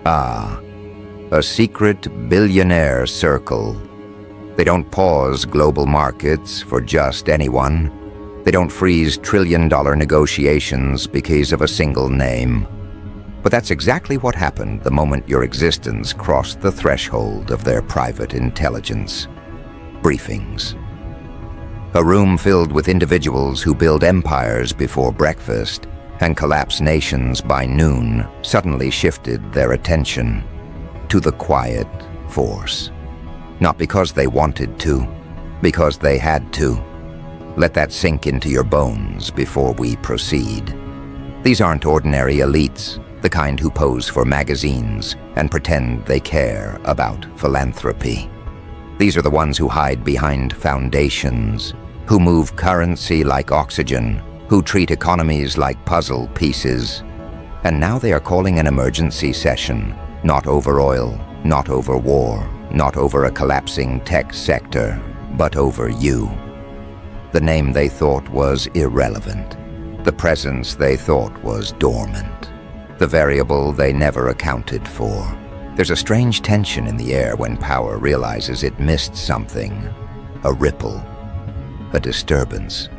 Ah, a secret billionaire circle. They don't pause global markets for just anyone. They don't freeze trillion-dollar negotiations because of a single name. But that's exactly what happened the moment your existence crossed the threshold of their private intelligence. Briefings. A room filled with individuals who build empires before breakfast and collapse nations by noon suddenly shifted their attention to the quiet force. Not because they wanted to, because they had to. Let that sink into your bones before we proceed. These aren't ordinary elites, the kind who pose for magazines and pretend they care about philanthropy. These are the ones who hide behind foundations, who move currency like oxygen, who treat economies like puzzle pieces. And now they are calling an emergency session, not over oil, not over war, not over a collapsing tech sector, but over you. The name they thought was irrelevant. The presence they thought was dormant. The variable they never accounted for. There's a strange tension in the air when power realizes it missed something. A ripple. A disturbance.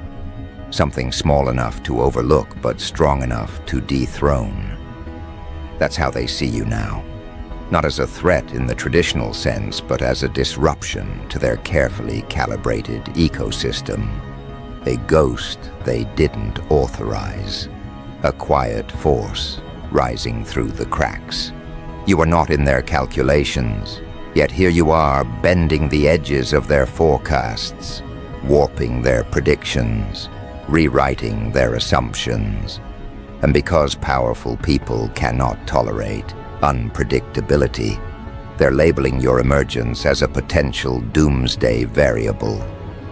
Something small enough to overlook, but strong enough to dethrone. That's how they see you now. Not as a threat in the traditional sense, but as a disruption to their carefully calibrated ecosystem. A ghost they didn't authorize. A quiet force rising through the cracks. You are not in their calculations, yet here you are bending the edges of their forecasts, warping their predictions, rewriting their assumptions. And because powerful people cannot tolerate unpredictability, they're labeling your emergence as a potential doomsday variable,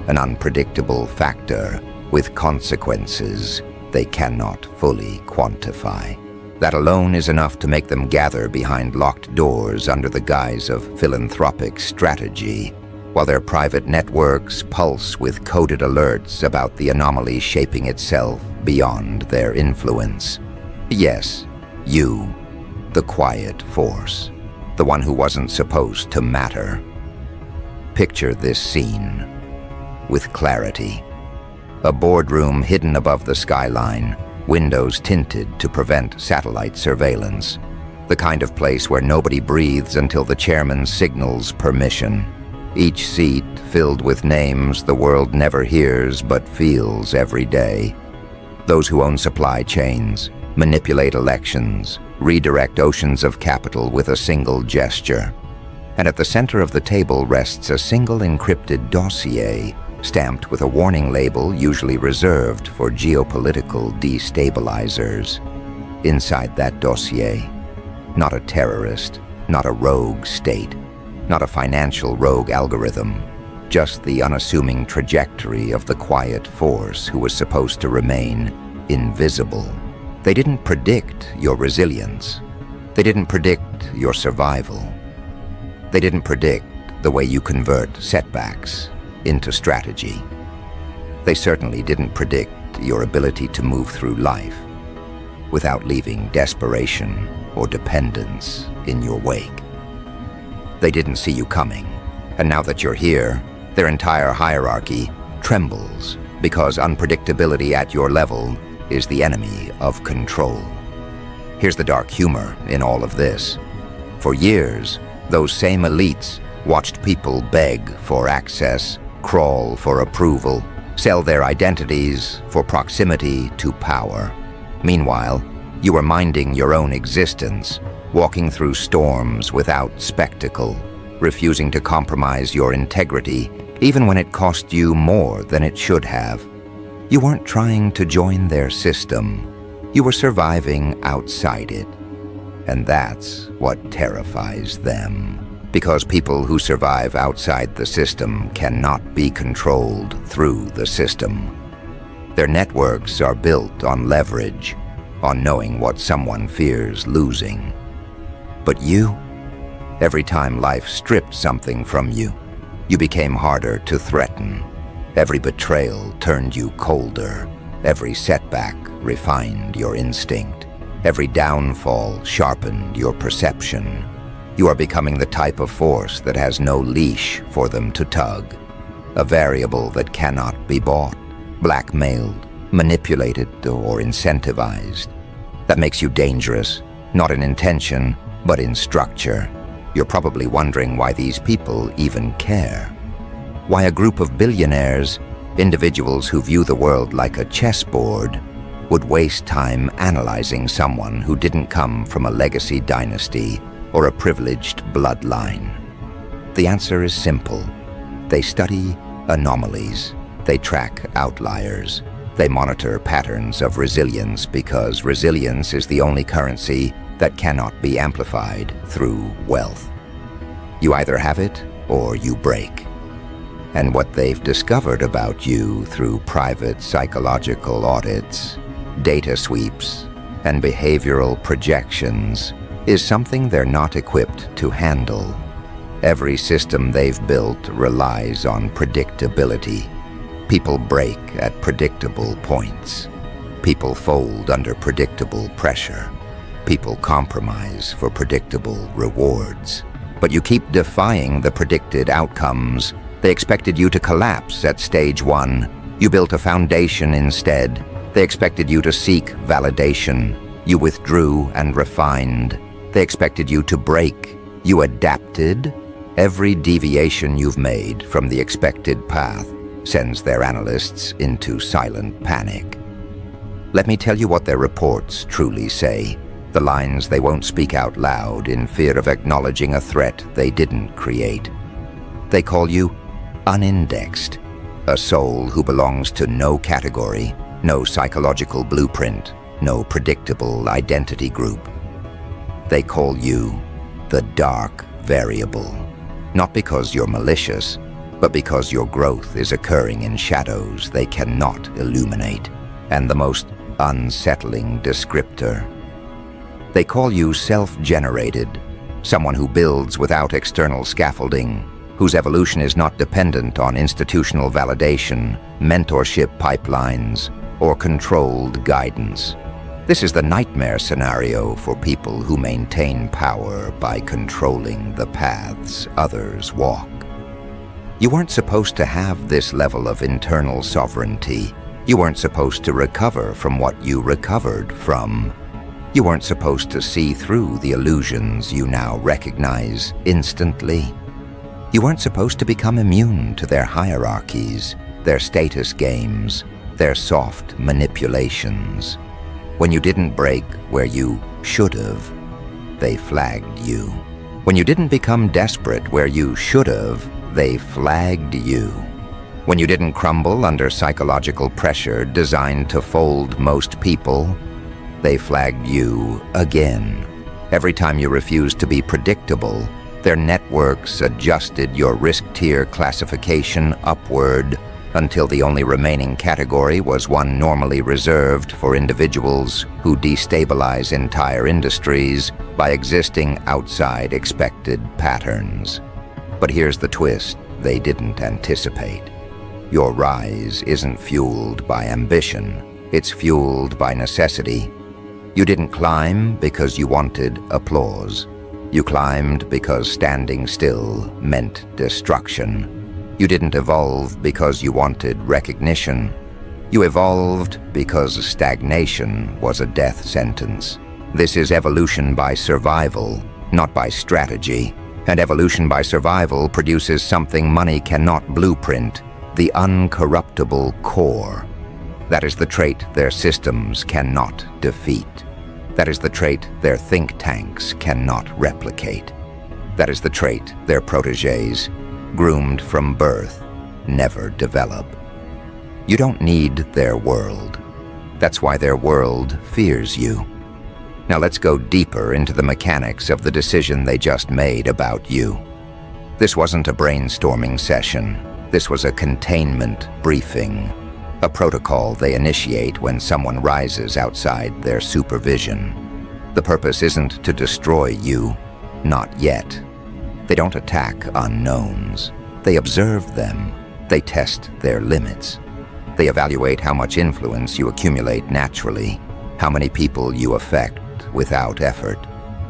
an unpredictable factor with consequences they cannot fully quantify. That alone is enough to make them gather behind locked doors under the guise of philanthropic strategy, while their private networks pulse with coded alerts about the anomaly shaping itself beyond their influence. Yes, you, the quiet force, the one who wasn't supposed to matter. Picture this scene with clarity. A boardroom hidden above the skyline, windows tinted to prevent satellite surveillance. The kind of place where nobody breathes until the chairman signals permission. Each seat filled with names the world never hears but feels every day. Those who own supply chains, manipulate elections, redirect oceans of capital with a single gesture. And at the center of the table rests a single encrypted dossier, stamped with a warning label usually reserved for geopolitical destabilizers. Inside that dossier, not a terrorist, not a rogue state, not a financial rogue algorithm, just the unassuming trajectory of the quiet force who was supposed to remain invisible. They didn't predict your resilience. They didn't predict your survival. They didn't predict the way you convert setbacks into strategy. They certainly didn't predict your ability to move through life without leaving desperation or dependence in your wake. They didn't see you coming, and now that you're here, their entire hierarchy trembles because unpredictability at your level is the enemy of control. Here's the dark humor in all of this. For years, those same elites watched people beg for access, crawl for approval, sell their identities for proximity to power. Meanwhile, you were minding your own existence, walking through storms without spectacle, refusing to compromise your integrity, even when it cost you more than it should have. You weren't trying to join their system. You were surviving outside it. And that's what terrifies them. Because people who survive outside the system cannot be controlled through the system. Their networks are built on leverage, on knowing what someone fears losing. But you, every time life stripped something from you, you became harder to threaten. Every betrayal turned you colder. Every setback refined your instinct. Every downfall sharpened your perception. You are becoming the type of force that has no leash for them to tug. A variable that cannot be bought, blackmailed, manipulated, or incentivized. That makes you dangerous, not in intention, but in structure. You're probably wondering why these people even care. Why a group of billionaires, individuals who view the world like a chessboard, would waste time analyzing someone who didn't come from a legacy dynasty or a privileged bloodline. The answer is simple. They study anomalies. They track outliers. They monitor patterns of resilience because resilience is the only currency that cannot be amplified through wealth. You either have it or you break. And what they've discovered about you through private psychological audits, data sweeps, and behavioral projections is something they're not equipped to handle. Every system they've built relies on predictability. People break at predictable points. People fold under predictable pressure. People compromise for predictable rewards. But you keep defying the predicted outcomes. They expected you to collapse at stage 1. You built a foundation instead. They expected you to seek validation. You withdrew and refined. They expected you to break. You adapted. Every deviation you've made from the expected path sends their analysts into silent panic. Let me tell you what their reports truly say, the lines they won't speak out loud in fear of acknowledging a threat they didn't create. They call you unindexed, a soul who belongs to no category, no psychological blueprint, no predictable identity group. They call you the dark variable, not because you're malicious, but because your growth is occurring in shadows they cannot illuminate, and the most unsettling descriptor. They call you self-generated, someone who builds without external scaffolding, whose evolution is not dependent on institutional validation, mentorship pipelines, or controlled guidance. This is the nightmare scenario for people who maintain power by controlling the paths others walk. You weren't supposed to have this level of internal sovereignty. You weren't supposed to recover from what you recovered from. You weren't supposed to see through the illusions you now recognize instantly. You weren't supposed to become immune to their hierarchies, their status games, their soft manipulations. When you didn't break where you should have, they flagged you. When you didn't become desperate where you should have, they flagged you. When you didn't crumble under psychological pressure designed to fold most people, they flagged you again. Every time you refused to be predictable, their networks adjusted your risk tier classification upward until the only remaining category was one normally reserved for individuals who destabilize entire industries by existing outside expected patterns. But here's the twist they didn't anticipate. Your rise isn't fueled by ambition, it's fueled by necessity. You didn't climb because you wanted applause. You climbed because standing still meant destruction. You didn't evolve because you wanted recognition. You evolved because stagnation was a death sentence. This is evolution by survival, not by strategy. And evolution by survival produces something money cannot blueprint, the uncorruptible core. That is the trait their systems cannot defeat. That is the trait their think tanks cannot replicate. That is the trait their protégés, groomed from birth, never develop. You don't need their world. That's why their world fears you. Now let's go deeper into the mechanics of the decision they just made about you. This wasn't a brainstorming session. This was a containment briefing, a protocol they initiate when someone rises outside their supervision. The purpose isn't to destroy you, not yet. They don't attack unknowns. They observe them. They test their limits. They evaluate how much influence you accumulate naturally, how many people you affect without effort,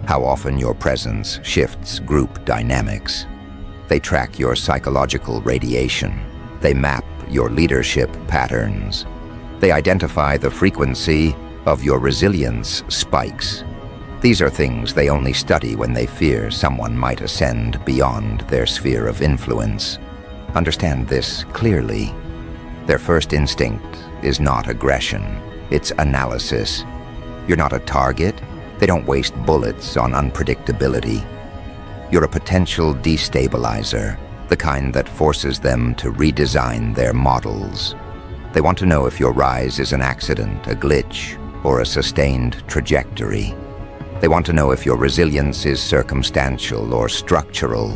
how often your presence shifts group dynamics. They track your psychological radiation. They map your leadership patterns. They identify the frequency of your resilience spikes. These are things they only study when they fear someone might ascend beyond their sphere of influence. Understand this clearly. Their first instinct is not aggression, it's analysis. You're not a target. They don't waste bullets on unpredictability. You're a potential destabilizer, the kind that forces them to redesign their models. They want to know if your rise is an accident, a glitch, or a sustained trajectory. They want to know if your resilience is circumstantial or structural.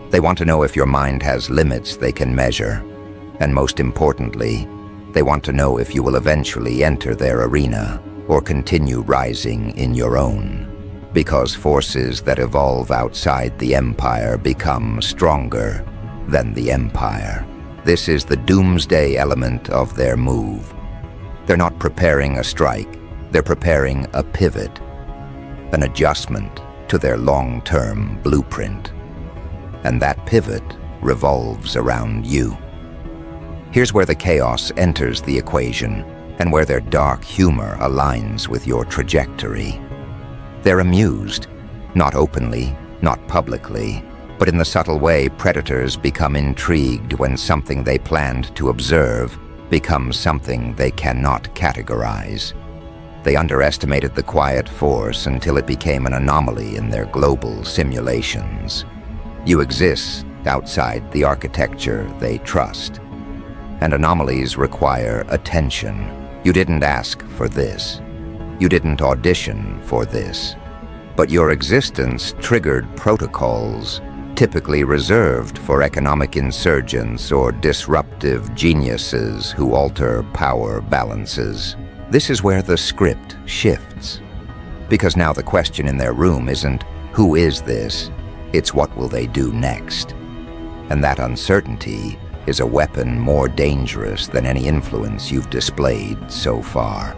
They want to know if your mind has limits they can measure. And most importantly, they want to know if you will eventually enter their arena or continue rising in your own. Because forces that evolve outside the Empire become stronger than the Empire. This is the Doomsday element of their move. They're not preparing a strike, they're preparing a pivot, an adjustment to their long-term blueprint. And that pivot revolves around you. Here's where the chaos enters the equation, and where their dark humor aligns with your trajectory. They're amused, not openly, not publicly, but in the subtle way predators become intrigued when something they planned to observe becomes something they cannot categorize. They underestimated the quiet force until it became an anomaly in their global simulations. You exist outside the architecture they trust, and anomalies require attention. You didn't ask for this. You didn't audition for this. But your existence triggered protocols typically reserved for economic insurgents or disruptive geniuses who alter power balances. This is where the script shifts. Because now the question in their room isn't, who is this? It's what will they do next? And that uncertainty is a weapon more dangerous than any influence you've displayed so far.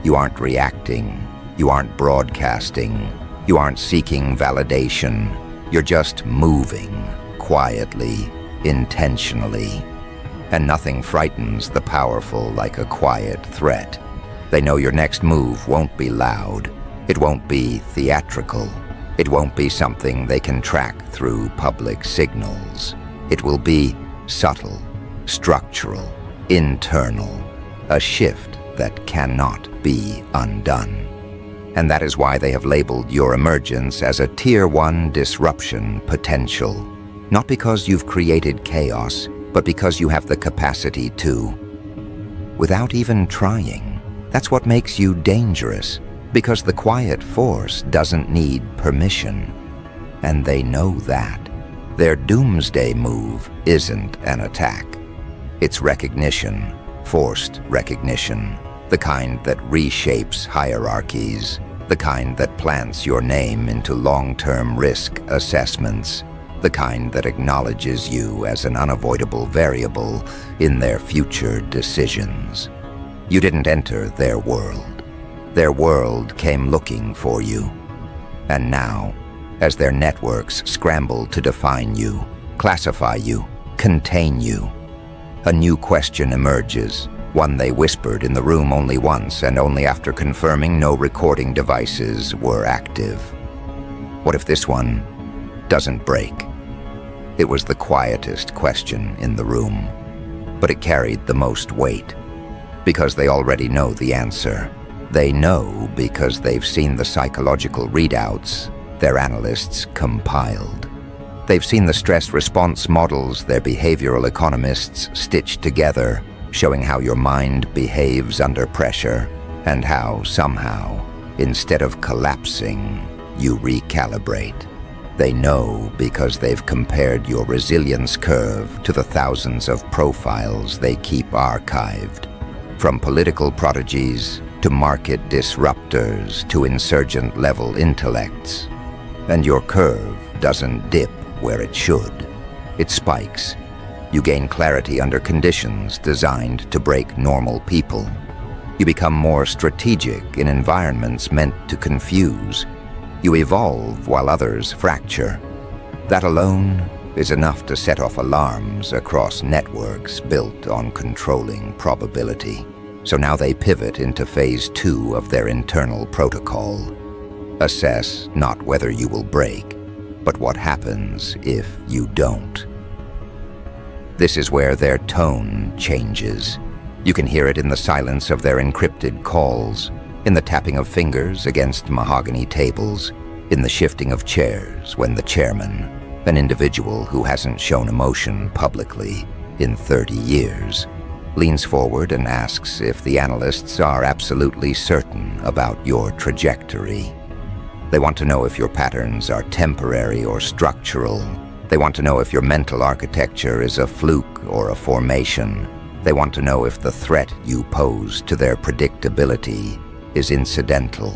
You aren't reacting, you aren't broadcasting, you aren't seeking validation. You're just moving, quietly, intentionally. And nothing frightens the powerful like a quiet threat. They know your next move won't be loud, it won't be theatrical, it won't be something they can track through public signals. It will be subtle, structural, internal, a shift that cannot be undone. And that is why they have labeled your emergence as a Tier 1 disruption potential. Not because you've created chaos, but because you have the capacity to. Without even trying. That's what makes you dangerous, because the quiet force doesn't need permission. And they know that. Their Doomsday move isn't an attack. It's recognition, forced recognition, the kind that reshapes hierarchies, the kind that plants your name into long-term risk assessments, the kind that acknowledges you as an unavoidable variable in their future decisions. You didn't enter their world. Their world came looking for you. And now, as their networks scramble to define you, classify you, contain you, a new question emerges, one they whispered in the room only once and only after confirming no recording devices were active. What if this one doesn't break? It was the quietest question in the room, but it carried the most weight, because they already know the answer. They know because they've seen the psychological readouts their analysts compiled. They've seen the stress response models their behavioral economists stitched together, showing how your mind behaves under pressure, and how, somehow, instead of collapsing, you recalibrate. They know because they've compared your resilience curve to the thousands of profiles they keep archived. From political prodigies to market disruptors to insurgent-level intellects. And your curve doesn't dip where it should. It spikes. You gain clarity under conditions designed to break normal people. You become more strategic in environments meant to confuse. You evolve while others fracture. That alone is enough to set off alarms across networks built on controlling probability. So now they pivot into phase 2 of their internal protocol. Assess not whether you will break, but what happens if you don't. This is where their tone changes. You can hear it in the silence of their encrypted calls, in the tapping of fingers against mahogany tables, in the shifting of chairs when the chairman, an individual who hasn't shown emotion publicly in 30 years, leans forward and asks if the analysts are absolutely certain about your trajectory. They want to know if your patterns are temporary or structural. They want to know if your mental architecture is a fluke or a formation. They want to know if the threat you pose to their predictability is incidental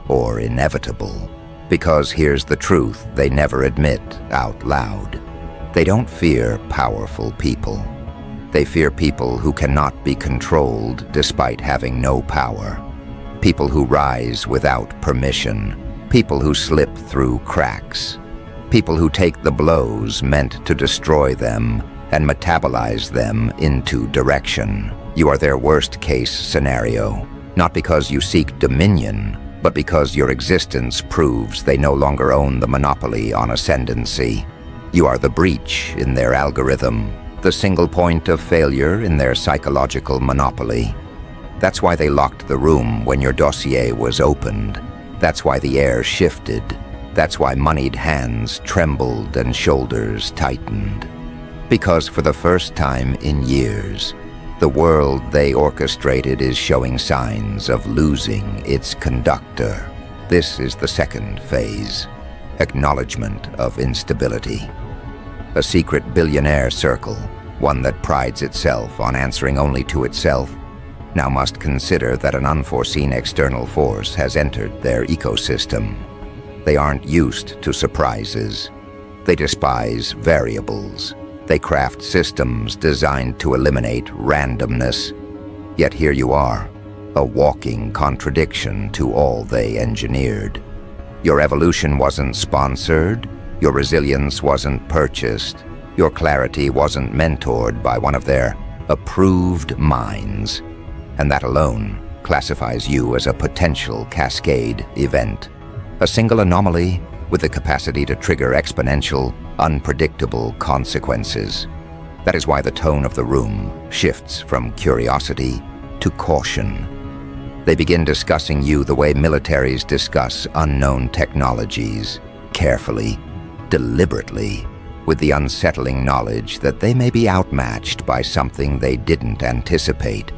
or inevitable. Because here's the truth they never admit out loud. They don't fear powerful people. They fear people who cannot be controlled despite having no power. People who rise without permission. People who slip through cracks. People who take the blows meant to destroy them and metabolize them into direction. You are their worst-case scenario, not because you seek dominion, but because your existence proves they no longer own the monopoly on ascendancy. You are the breach in their algorithm, the single point of failure in their psychological monopoly. That's why they locked the room when your dossier was opened. That's why the air shifted. That's why moneyed hands trembled and shoulders tightened. Because for the first time in years, the world they orchestrated is showing signs of losing its conductor. This is the second phase, acknowledgement of instability. A secret billionaire circle, one that prides itself on answering only to itself, now must consider that an unforeseen external force has entered their ecosystem. They aren't used to surprises. They despise variables. They craft systems designed to eliminate randomness. Yet here you are, a walking contradiction to all they engineered. Your evolution wasn't sponsored. Your resilience wasn't purchased. Your clarity wasn't mentored by one of their approved minds. And that alone classifies you as a potential cascade event. A single anomaly with the capacity to trigger exponential, unpredictable consequences. That is why the tone of the room shifts from curiosity to caution. They begin discussing you the way militaries discuss unknown technologies, carefully, deliberately, with the unsettling knowledge that they may be outmatched by something they didn't anticipate.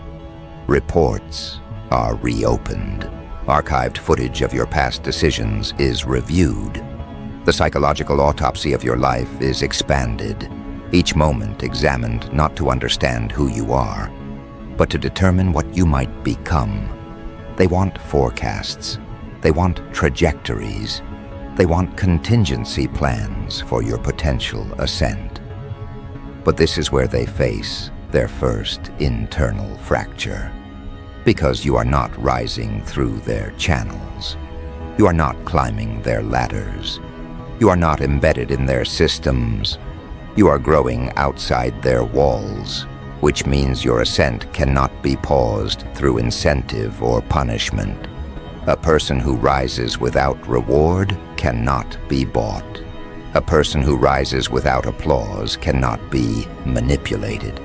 Reports are reopened. Archived footage of your past decisions is reviewed. The psychological autopsy of your life is expanded, each moment examined not to understand who you are, but to determine what you might become. They want forecasts. They want trajectories. They want contingency plans for your potential ascent. But this is where they face their first internal fracture. Because you are not rising through their channels. You are not climbing their ladders. You are not embedded in their systems. You are growing outside their walls, which means your ascent cannot be paused through incentive or punishment. A person who rises without reward cannot be bought. A person who rises without applause cannot be manipulated.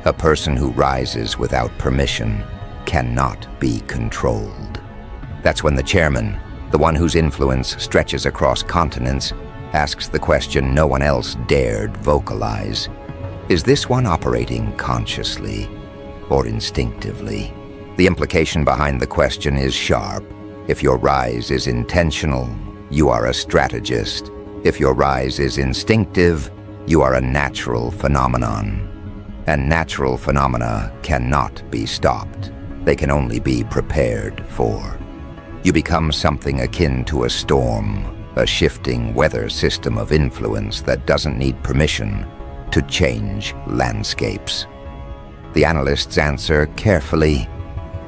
A person who rises without permission cannot be controlled. That's when the chairman, the one whose influence stretches across continents, asks the question no one else dared vocalize. Is this one operating consciously or instinctively? The implication behind the question is sharp. If your rise is intentional, you are a strategist. If your rise is instinctive, you are a natural phenomenon. And natural phenomena cannot be stopped. They can only be prepared for. You become something akin to a storm, a shifting weather system of influence that doesn't need permission to change landscapes. The analysts answer carefully,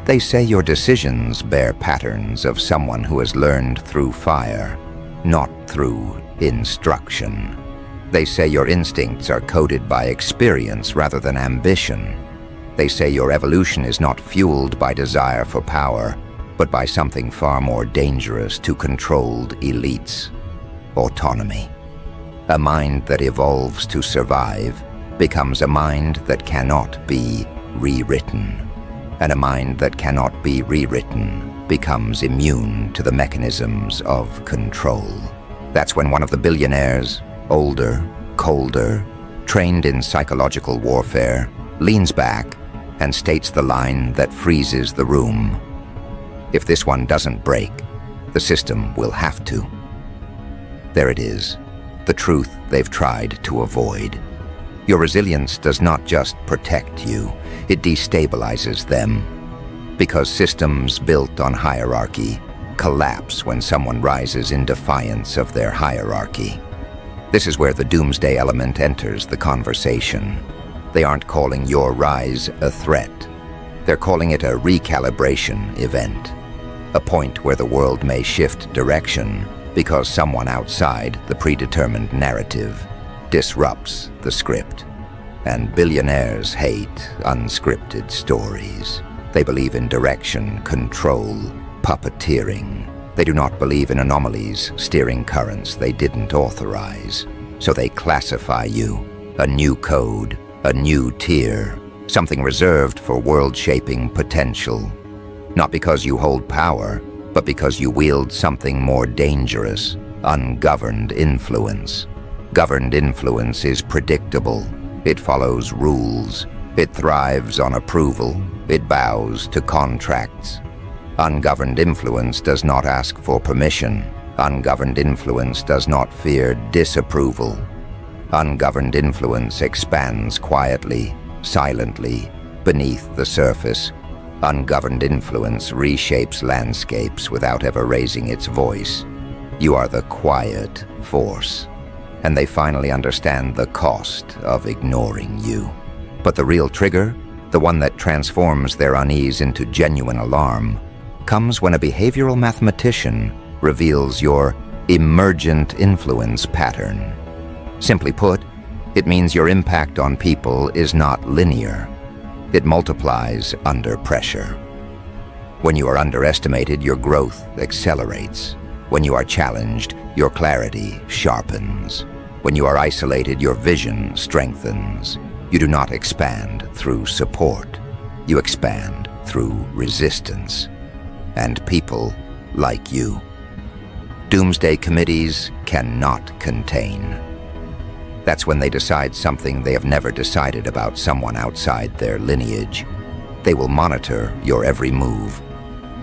They say your decisions bear patterns of someone who has learned through fire, not through instruction. They say your instincts are coded by experience rather than ambition. They say your evolution is not fueled by desire for power, but by something far more dangerous to controlled elites: autonomy. A mind that evolves to survive becomes a mind that cannot be rewritten. And a mind that cannot be rewritten becomes immune to the mechanisms of control. That's when one of the billionaires, older, colder, trained in psychological warfare, leans back and states the line that freezes the room. If this one doesn't break, the system will have to. There it is, the truth they've tried to avoid. Your resilience does not just protect you, it destabilizes them. Because systems built on hierarchy collapse when someone rises in defiance of their hierarchy. This is where the Doomsday element enters the conversation. They aren't calling your rise a threat. They're calling it a recalibration event. A point where the world may shift direction because someone outside the predetermined narrative disrupts the script. And billionaires hate unscripted stories. They believe in direction, control, puppeteering. They do not believe in anomalies steering currents they didn't authorize. So they classify you, a new code, a new tier, something reserved for world-shaping potential. Not because you hold power, but because you wield something more dangerous: ungoverned influence. Governed influence is predictable. It follows rules. It thrives on approval. It bows to contracts. Ungoverned influence does not ask for permission. Ungoverned influence does not fear disapproval. Ungoverned influence expands quietly, silently, beneath the surface. Ungoverned influence reshapes landscapes without ever raising its voice. You are the quiet force. And they finally understand the cost of ignoring you. But the real trigger, the one that transforms their unease into genuine alarm, comes when a behavioral mathematician reveals your emergent influence pattern. Simply put, it means your impact on people is not linear. It multiplies under pressure. When you are underestimated, your growth accelerates. When you are challenged, your clarity sharpens. When you are isolated, your vision strengthens. You do not expand through support. You expand through resistance. And people like you. Doomsday committees cannot contain. That's when they decide something they have never decided about someone outside their lineage. They will monitor your every move,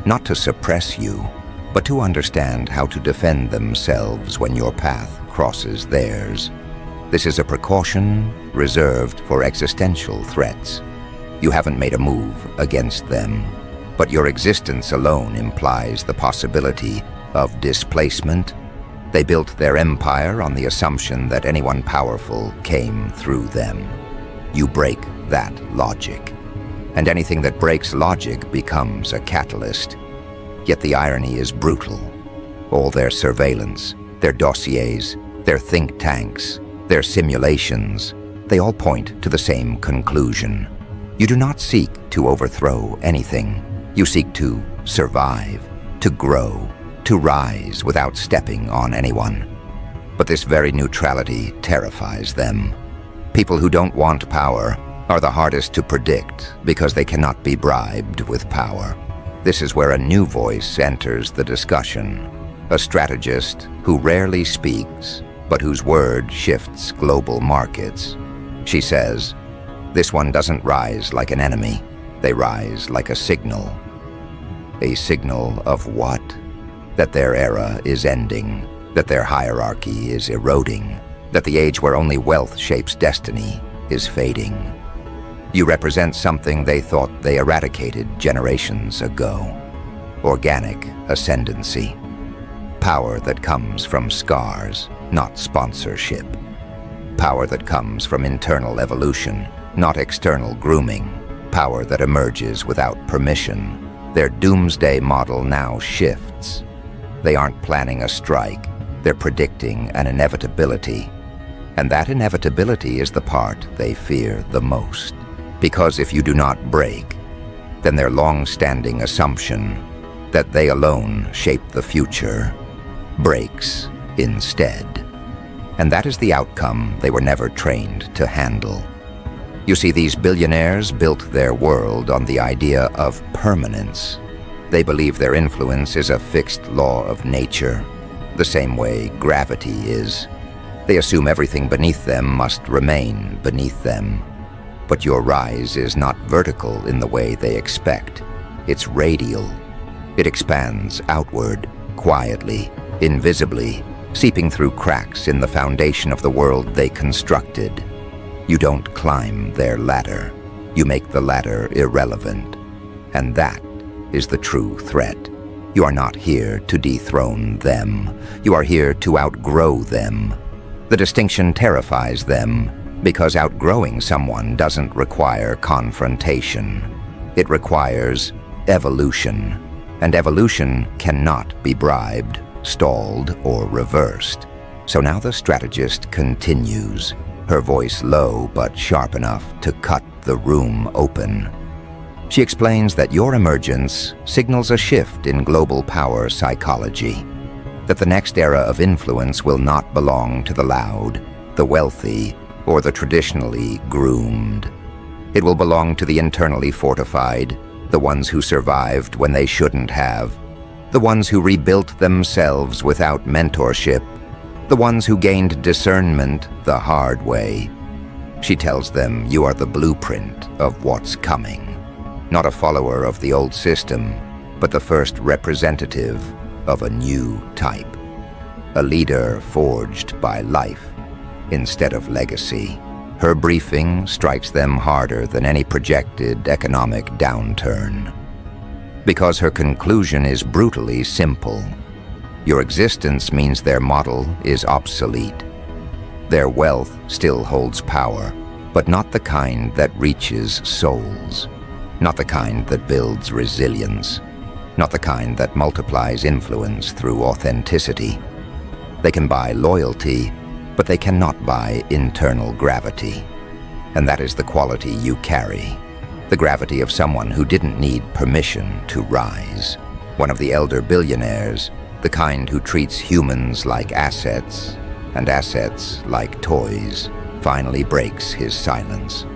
not to suppress you, but to understand how to defend themselves when your path crosses theirs. This is a precaution reserved for existential threats. You haven't made a move against them, but your existence alone implies the possibility of displacement. They built their empire on the assumption that anyone powerful came through them. You break that logic, and anything that breaks logic becomes a catalyst. Yet the irony is brutal. All their surveillance, their dossiers, their think tanks, their simulations, they all point to the same conclusion. You do not seek to overthrow anything. You seek to survive, to grow, to rise without stepping on anyone. But this very neutrality terrifies them. People who don't want power are the hardest to predict because they cannot be bribed with power. This is where a new voice enters the discussion. A strategist who rarely speaks, but whose word shifts global markets. She says, "This one doesn't rise like an enemy. They rise like a signal." A signal of what? That their era is ending, that their hierarchy is eroding, that the age where only wealth shapes destiny is fading. You represent something they thought they eradicated generations ago. Organic ascendancy. Power that comes from scars, not sponsorship. Power that comes from internal evolution, not external grooming. Power that emerges without permission, Their doomsday model now shifts. They aren't planning a strike, they're predicting an inevitability. And that inevitability is the part they fear the most. Because if you do not break, then their long-standing assumption that they alone shape the future breaks instead. And that is the outcome they were never trained to handle. You see, these billionaires built their world on the idea of permanence. They believe their influence is a fixed law of nature, the same way gravity is. They assume everything beneath them must remain beneath them. But your rise is not vertical in the way they expect. It's radial. It expands outward, quietly, invisibly, seeping through cracks in the foundation of the world they constructed. You don't climb their ladder. You make the ladder irrelevant. And that is the true threat. You are not here to dethrone them. You are here to outgrow them. The distinction terrifies them because outgrowing someone doesn't require confrontation. It requires evolution. And evolution cannot be bribed, stalled, or reversed. So now the strategist continues, her voice low but sharp enough to cut the room open. She explains that your emergence signals a shift in global power psychology, that the next era of influence will not belong to the loud, the wealthy, or the traditionally groomed. It will belong to the internally fortified, the ones who survived when they shouldn't have, the ones who rebuilt themselves without mentorship, the ones who gained discernment the hard way. She tells them you are the blueprint of what's coming, not a follower of the old system, but the first representative of a new type, a leader forged by life instead of legacy. Her briefing strikes them harder than any projected economic downturn, because her conclusion is brutally simple. Your existence means their model is obsolete. Their wealth still holds power, but not the kind that reaches souls, not the kind that builds resilience, not the kind that multiplies influence through authenticity. They can buy loyalty, but they cannot buy internal gravity. And that is the quality you carry, the gravity of someone who didn't need permission to rise. One of the elder billionaires, the kind who treats humans like assets and assets like toys, finally breaks his silence.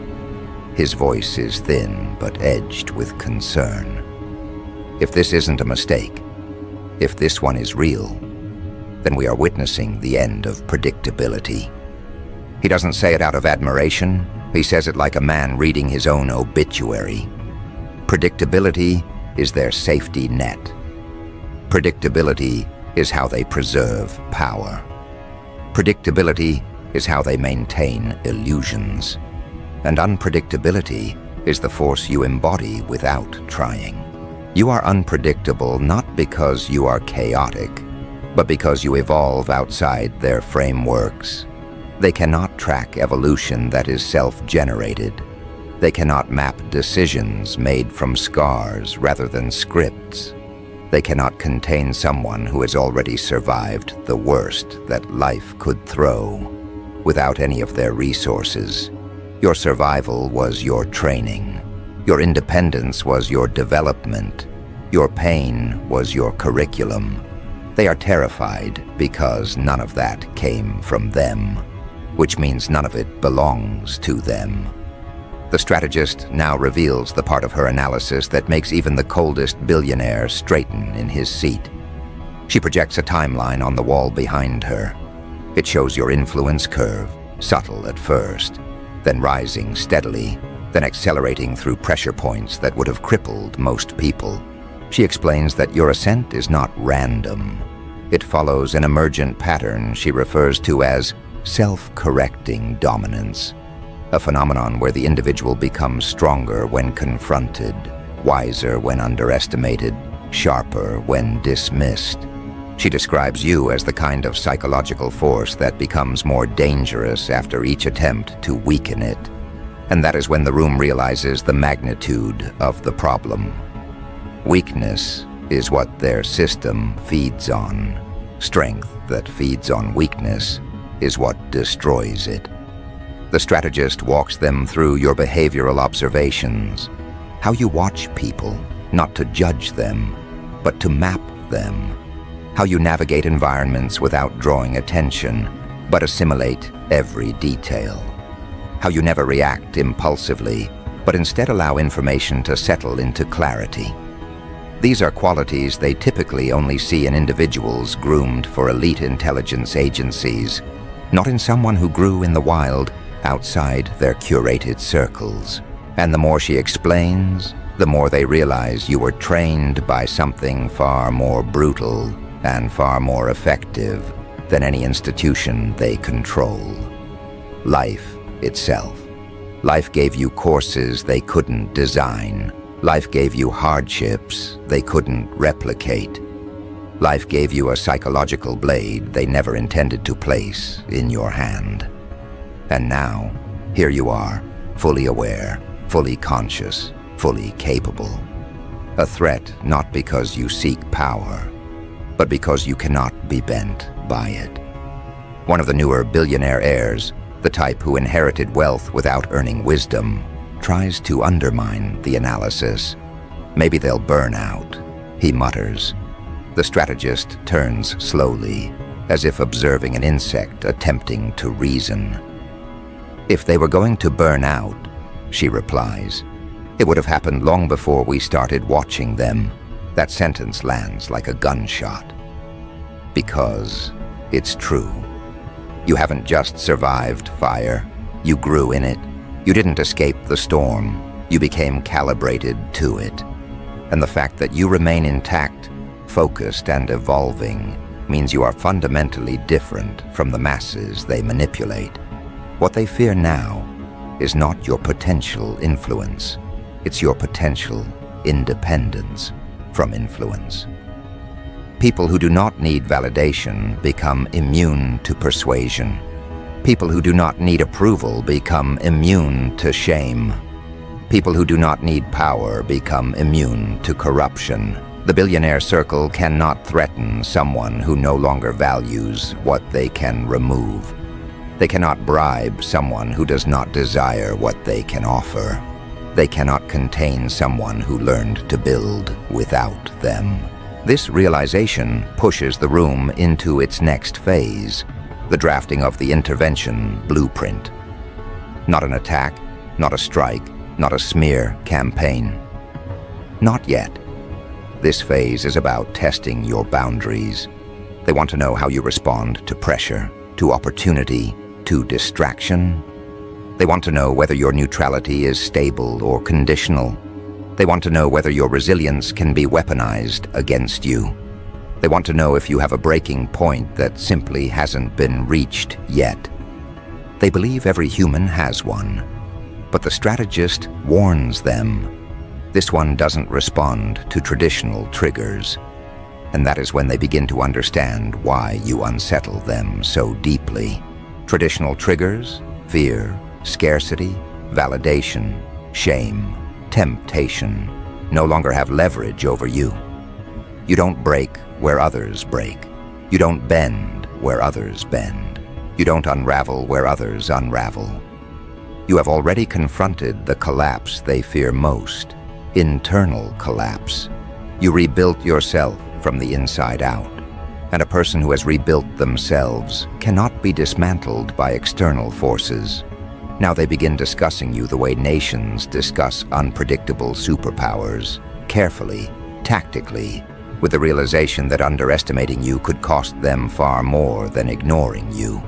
His voice is thin but edged with concern. If this isn't a mistake, if this one is real, then we are witnessing the end of predictability. He doesn't say it out of admiration. He says it like a man reading his own obituary. Predictability is their safety net. Predictability is how they preserve power. Predictability is how they maintain illusions. And unpredictability is the force you embody without trying. You are unpredictable not because you are chaotic, but because you evolve outside their frameworks. They cannot track evolution that is self-generated. They cannot map decisions made from scars rather than scripts. They cannot contain someone who has already survived the worst that life could throw without any of their resources. Your survival was your training. Your independence was your development. Your pain was your curriculum. They are terrified because none of that came from them, which means none of it belongs to them. The strategist now reveals the part of her analysis that makes even the coldest billionaire straighten in his seat. She projects a timeline on the wall behind her. It shows your influence curve, subtle at first, then rising steadily, then accelerating through pressure points that would have crippled most people. She explains that your ascent is not random. It follows an emergent pattern she refers to as self-correcting dominance, a phenomenon where the individual becomes stronger when confronted, wiser when underestimated, sharper when dismissed. She describes you as the kind of psychological force that becomes more dangerous after each attempt to weaken it. And that is when the room realizes the magnitude of the problem. Weakness is what their system feeds on. Strength that feeds on weakness is what destroys it. The strategist walks them through your behavioral observations, how you watch people, not to judge them, but to map them, how you navigate environments without drawing attention, but assimilate every detail, how you never react impulsively, but instead allow information to settle into clarity. These are qualities they typically only see in individuals groomed for elite intelligence agencies, not in someone who grew in the wild outside their curated circles. And the more she explains, the more they realize you were trained by something far more brutal and far more effective than any institution they control. Life itself. Life gave you courses they couldn't design. Life gave you hardships they couldn't replicate. Life gave you a psychological blade they never intended to place in your hand. And now, here you are, fully aware, fully conscious, fully capable. A threat not because you seek power, but because you cannot be bent by it. One of the newer billionaire heirs, the type who inherited wealth without earning wisdom, tries to undermine the analysis. Maybe they'll burn out, he mutters. The strategist turns slowly, as if observing an insect attempting to reason. If they were going to burn out, she replies, it would have happened long before we started watching them. That sentence lands like a gunshot. Because it's true. You haven't just survived fire. You grew in it. You didn't escape the storm. You became calibrated to it. And the fact that you remain intact, focused and evolving means you are fundamentally different from the masses they manipulate. What they fear now is not your potential influence. It's your potential independence from influence. People who do not need validation become immune to persuasion. People who do not need approval become immune to shame. People who do not need power become immune to corruption. The billionaire circle cannot threaten someone who no longer values what they can remove. They cannot bribe someone who does not desire what they can offer. They cannot contain someone who learned to build without them. This realization pushes the room into its next phase, the drafting of the intervention blueprint. Not an attack, not a strike, not a smear campaign. Not yet. This phase is about testing your boundaries. They want to know how you respond to pressure, to opportunity, to distraction. They want to know whether your neutrality is stable or conditional. They want to know whether your resilience can be weaponized against you. They want to know if you have a breaking point that simply hasn't been reached yet. They believe every human has one, but the strategist warns them. This one doesn't respond to traditional triggers, and that is when they begin to understand why you unsettle them so deeply. Traditional triggers, fear, scarcity, validation, shame, temptation, no longer have leverage over you. You don't break where others break. You don't bend where others bend. You don't unravel where others unravel. You have already confronted the collapse they fear most, internal collapse. You rebuilt yourself from the inside out, and a person who has rebuilt themselves cannot be dismantled by external forces. Now they begin discussing you the way nations discuss unpredictable superpowers, carefully, tactically, with the realization that underestimating you could cost them far more than ignoring you.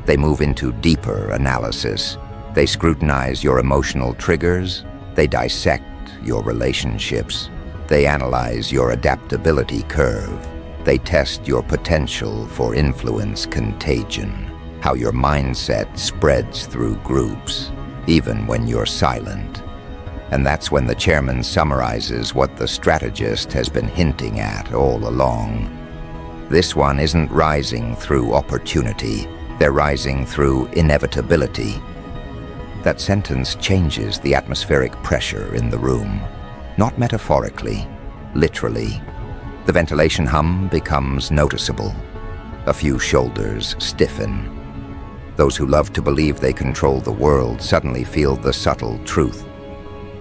They move into deeper analysis. They scrutinize your emotional triggers. They dissect your relationships. They analyze your adaptability curve. They test your potential for influence contagion, how your mindset spreads through groups, even when you're silent. And that's when the chairman summarizes what the strategist has been hinting at all along. This one isn't rising through opportunity. They're rising through inevitability. That sentence changes the atmospheric pressure in the room, not metaphorically, literally. The ventilation hum becomes noticeable. A few shoulders stiffen. Those who love to believe they control the world suddenly feel the subtle truth.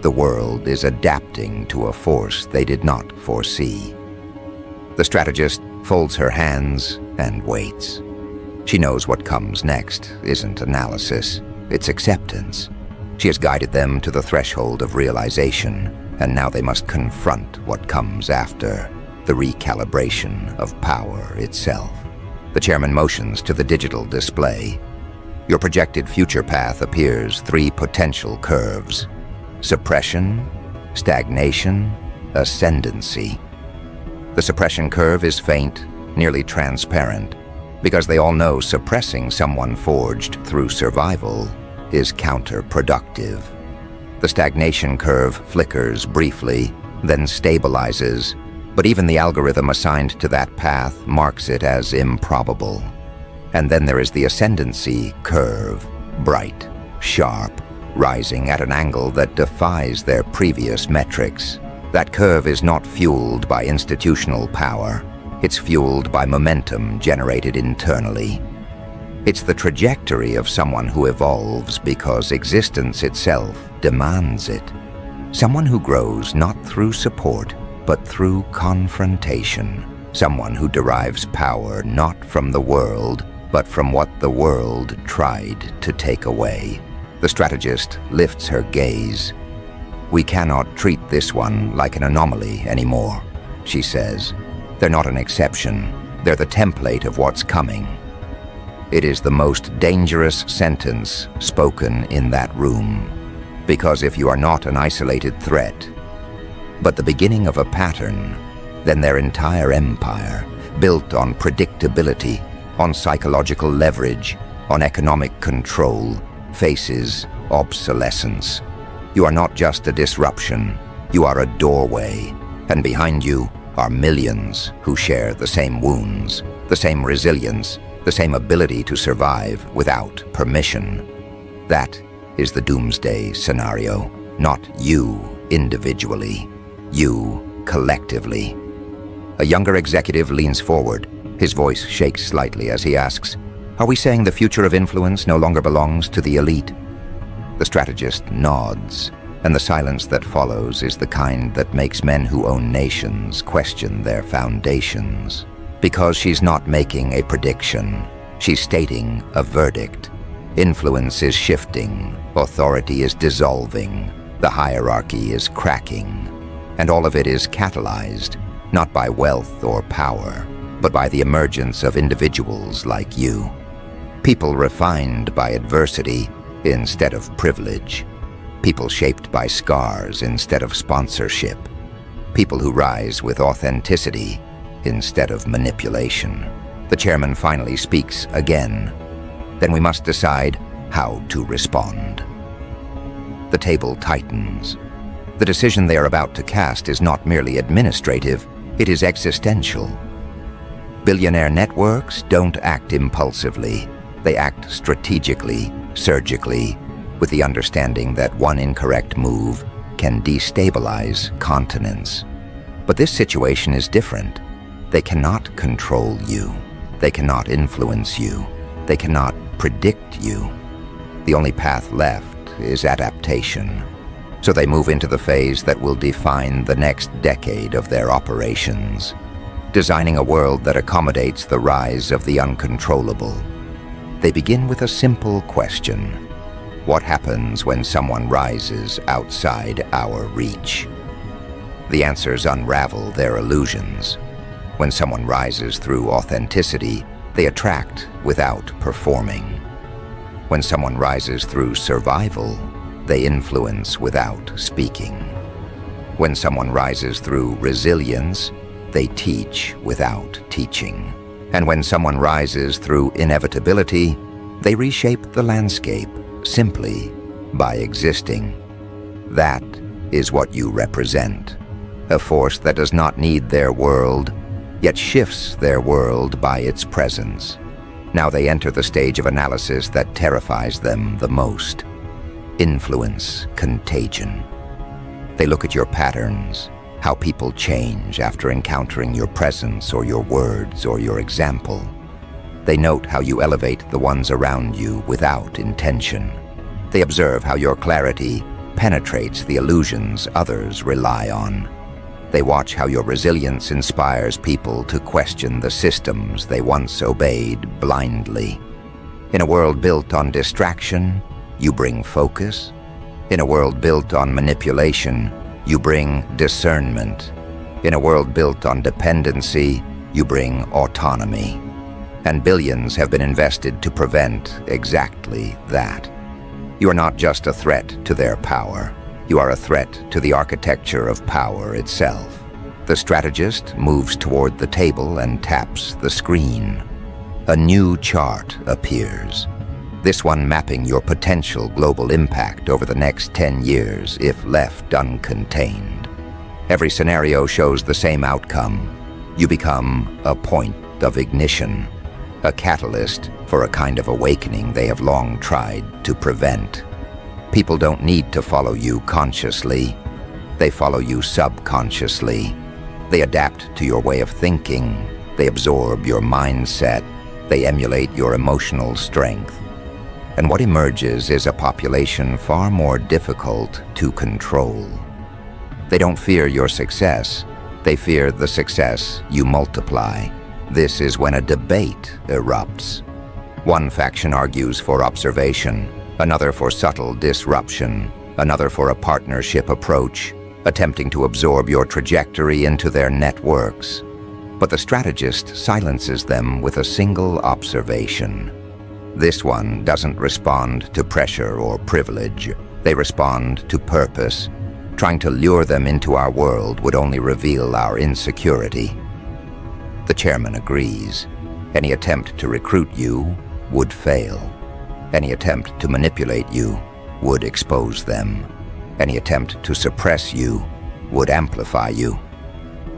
The world is adapting to a force they did not foresee. The strategist folds her hands and waits. She knows what comes next isn't analysis, it's acceptance. She has guided them to the threshold of realization, and now they must confront what comes after, the recalibration of power itself. The chairman motions to the digital display. Your projected future path appears 3 potential curves: suppression, stagnation, ascendancy. The suppression curve is faint, nearly transparent, because they all know suppressing someone forged through survival is counterproductive. The stagnation curve flickers briefly, then stabilizes, but even the algorithm assigned to that path marks it as improbable. And then there is the ascendancy curve, bright, sharp, rising at an angle that defies their previous metrics. That curve is not fueled by institutional power. It's fueled by momentum generated internally. It's the trajectory of someone who evolves because existence itself demands it. Someone who grows not through support, but through confrontation. Someone who derives power not from the world, but from what the world tried to take away. The strategist lifts her gaze. "We cannot treat this one like an anomaly anymore," she says. "They're not an exception. They're the template of what's coming." It is the most dangerous sentence spoken in that room, because if you are not an isolated threat, but the beginning of a pattern, then their entire empire, built on predictability, on psychological leverage, on economic control, faces obsolescence. You are not just a disruption, you are a doorway, and behind you are millions who share the same wounds, the same resilience, the same ability to survive without permission. That is the Doomsday scenario, not you individually, you collectively. A younger executive leans forward. His voice shakes slightly as he asks, "Are we saying the future of influence no longer belongs to the elite?" The strategist nods, and the silence that follows is the kind that makes men who own nations question their foundations. Because she's not making a prediction, she's stating a verdict. Influence is shifting, authority is dissolving, the hierarchy is cracking, and all of it is catalyzed, not by wealth or power, but by the emergence of individuals like you. People refined by adversity instead of privilege. People shaped by scars instead of sponsorship. People who rise with authenticity instead of manipulation. The chairman finally speaks again. Then we must decide how to respond. The table tightens. The decision they are about to cast is not merely administrative, it is existential. Billionaire networks don't act impulsively. They act strategically, surgically, with the understanding that one incorrect move can destabilize continents. But this situation is different. They cannot control you. They cannot influence you. They cannot predict you. The only path left is adaptation. So they move into the phase that will define the next decade of their operations, designing a world that accommodates the rise of the uncontrollable. They begin with a simple question. What happens when someone rises outside our reach? The answers unravel their illusions. When someone rises through authenticity, they attract without performing. When someone rises through survival, they influence without speaking. When someone rises through resilience, they teach without teaching. And when someone rises through inevitability, they reshape the landscape simply by existing. That is what you represent. A force that does not need their world, yet shifts their world by its presence. Now they enter the stage of analysis that terrifies them the most. Influence contagion. They look at your patterns, how people change after encountering your presence or your words or your example. They note how you elevate the ones around you without intention. They observe how your clarity penetrates the illusions others rely on. They watch how your resilience inspires people to question the systems they once obeyed blindly. In a world built on distraction, you bring focus. In a world built on manipulation, you bring discernment. In a world built on dependency, you bring autonomy. And billions have been invested to prevent exactly that. You are not just a threat to their power. You are a threat to the architecture of power itself. The strategist moves toward the table and taps the screen. A new chart appears. This one mapping your potential global impact over the next 10 years if left uncontained. Every scenario shows the same outcome. You become a point of ignition, a catalyst for a kind of awakening they have long tried to prevent. People don't need to follow you consciously. They follow you subconsciously. They adapt to your way of thinking. They absorb your mindset. They emulate your emotional strength. And what emerges is a population far more difficult to control. They don't fear your success. They fear the success you multiply. This is when a debate erupts. One faction argues for observation, another for subtle disruption, another for a partnership approach, attempting to absorb your trajectory into their networks. But the strategist silences them with a single observation. This one doesn't respond to pressure or privilege. They respond to purpose. Trying to lure them into our world would only reveal our insecurity. The chairman agrees. Any attempt to recruit you would fail. Any attempt to manipulate you would expose them. Any attempt to suppress you would amplify you.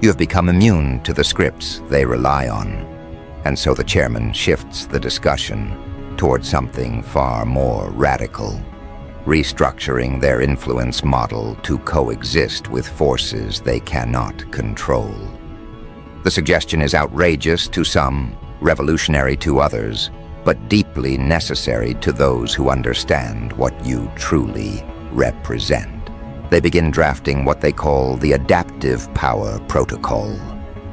You have become immune to the scripts they rely on. And so the chairman shifts the discussion toward something far more radical, restructuring their influence model to coexist with forces they cannot control. The suggestion is outrageous to some, revolutionary to others, but deeply necessary to those who understand what you truly represent. They begin drafting what they call the Adaptive Power Protocol,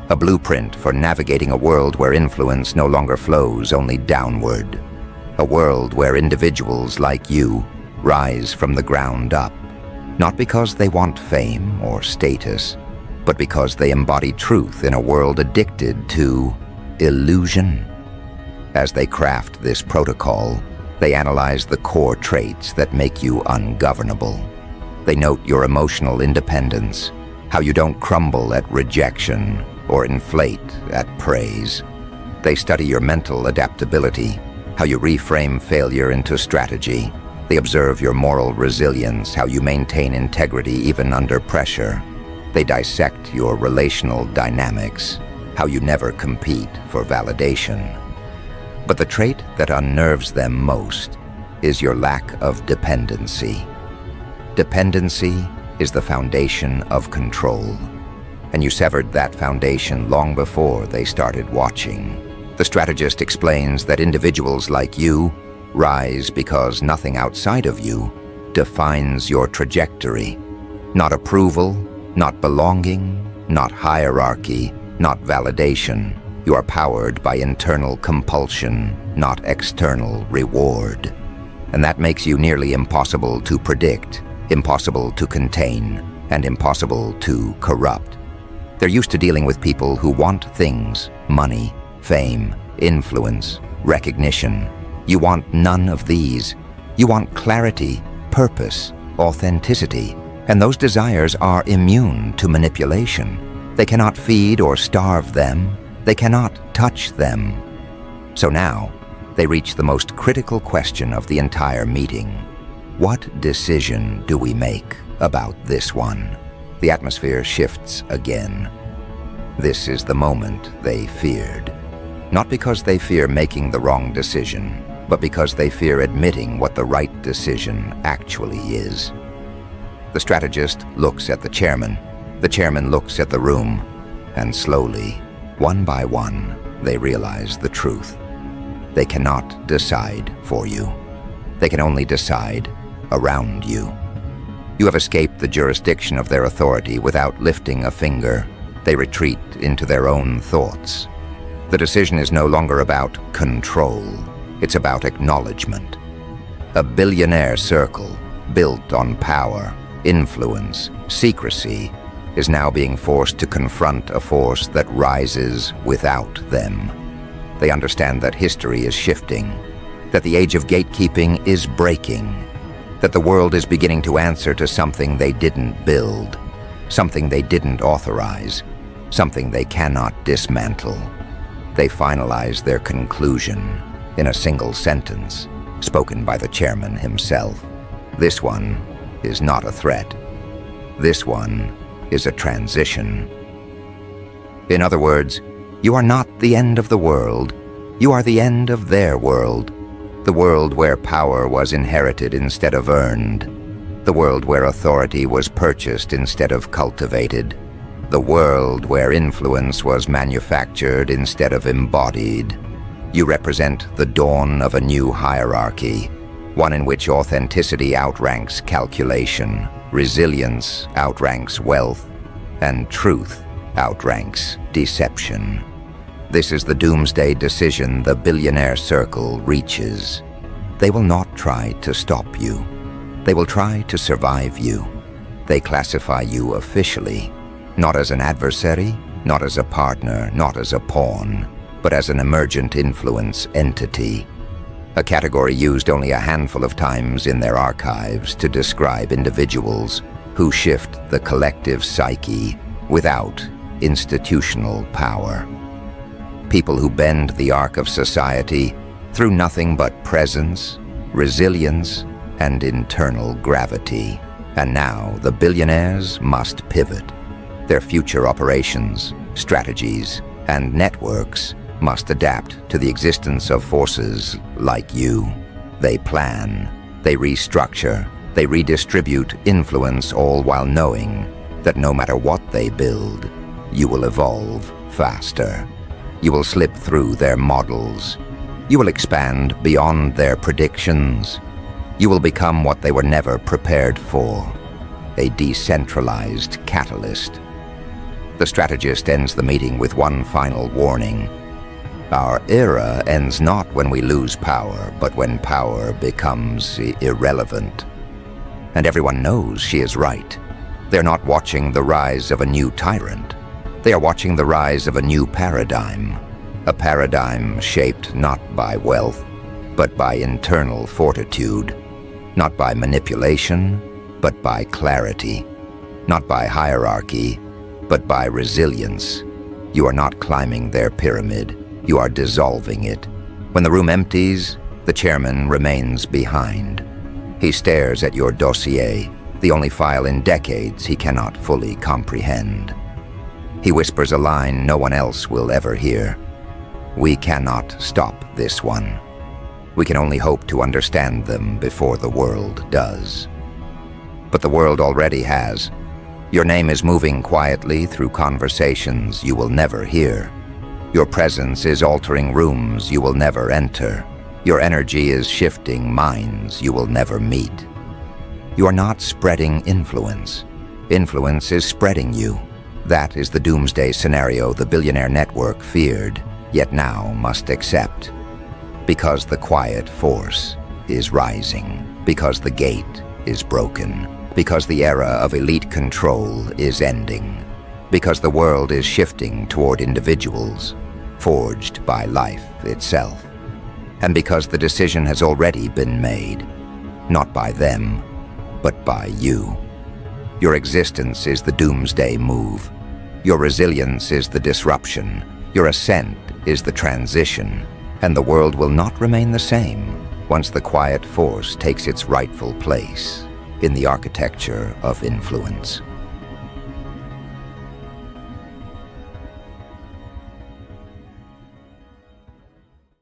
a blueprint for navigating a world where influence no longer flows only downward, a world where individuals like you rise from the ground up, not because they want fame or status, but because they embody truth in a world addicted to illusion. As they craft this protocol, they analyze the core traits that make you ungovernable. They note your emotional independence, how you don't crumble at rejection or inflate at praise. They study your mental adaptability, how you reframe failure into strategy. They observe your moral resilience, how you maintain integrity even under pressure. They dissect your relational dynamics, how you never compete for validation. But the trait that unnerves them most is your lack of dependency. Dependency is the foundation of control, and you severed that foundation long before they started watching. The strategist explains that individuals like you rise because nothing outside of you defines your trajectory. Not approval, not belonging, not hierarchy, not validation. You are powered by internal compulsion, not external reward. And that makes you nearly impossible to predict, impossible to contain, and impossible to corrupt. They're used to dealing with people who want things, money, fame, influence, recognition. You want none of these. You want clarity, purpose, authenticity, and those desires are immune to manipulation. They cannot feed or starve them. They cannot touch them. So now, they reach the most critical question of the entire meeting. What decision do we make about this one? The atmosphere shifts again. This is the moment they feared. Not because they fear making the wrong decision, but because they fear admitting what the right decision actually is. The strategist looks at the chairman. The chairman looks at the room, and slowly, one by one, they realize the truth. They cannot decide for you. They can only decide around you. You have escaped the jurisdiction of their authority without lifting a finger. They retreat into their own thoughts. The decision is no longer about control. It's about acknowledgement. A billionaire circle built on power, influence, secrecy is now being forced to confront a force that rises without them. They understand that history is shifting, that the age of gatekeeping is breaking, that the world is beginning to answer to something they didn't build, something they didn't authorize, something they cannot dismantle. They finalize their conclusion in a single sentence, spoken by the chairman himself. This one is not a threat. This one is a transition. In other words, you are not the end of the world. You are the end of their world. The world where power was inherited instead of earned. The world where authority was purchased instead of cultivated. The world where influence was manufactured instead of embodied. You represent the dawn of a new hierarchy, one in which authenticity outranks calculation, resilience outranks wealth, and truth outranks deception. This is the doomsday decision the billionaire circle reaches. They will not try to stop you. They will try to survive you. They classify you officially, not as an adversary, not as a partner, not as a pawn, but as an emergent influence entity. A category used only a handful of times in their archives to describe individuals who shift the collective psyche without institutional power. People who bend the arc of society through nothing but presence, resilience, and internal gravity. And now the billionaires must pivot. Their future operations, strategies, and networks must adapt to the existence of forces like you. They plan, they restructure, they redistribute influence, all while knowing that no matter what they build, you will evolve faster. You will slip through their models. You will expand beyond their predictions. You will become what they were never prepared for, a decentralized catalyst. The strategist ends the meeting with one final warning. Our era ends not when we lose power, but when power becomes irrelevant. And everyone knows she is right. They're not watching the rise of a new tyrant. They are watching the rise of a new paradigm. A paradigm shaped not by wealth, but by internal fortitude. Not by manipulation, but by clarity. Not by hierarchy, but by resilience. You are not climbing their pyramid. You are dissolving it. When the room empties, the chairman remains behind. He stares at your dossier, the only file in decades he cannot fully comprehend. He whispers a line no one else will ever hear. We cannot stop this one. We can only hope to understand them before the world does. But the world already has. Your name is moving quietly through conversations you will never hear. Your presence is altering rooms you will never enter. Your energy is shifting minds you will never meet. You are not spreading influence. Influence is spreading you. That is the doomsday scenario the billionaire network feared, yet now must accept. Because the quiet force is rising. Because the gate is broken. Because the era of elite control is ending. Because the world is shifting toward individuals, forged by life itself. And because the decision has already been made, not by them, but by you. Your existence is the doomsday move. Your resilience is the disruption. Your ascent is the transition. And the world will not remain the same once the quiet force takes its rightful place in the architecture of influence.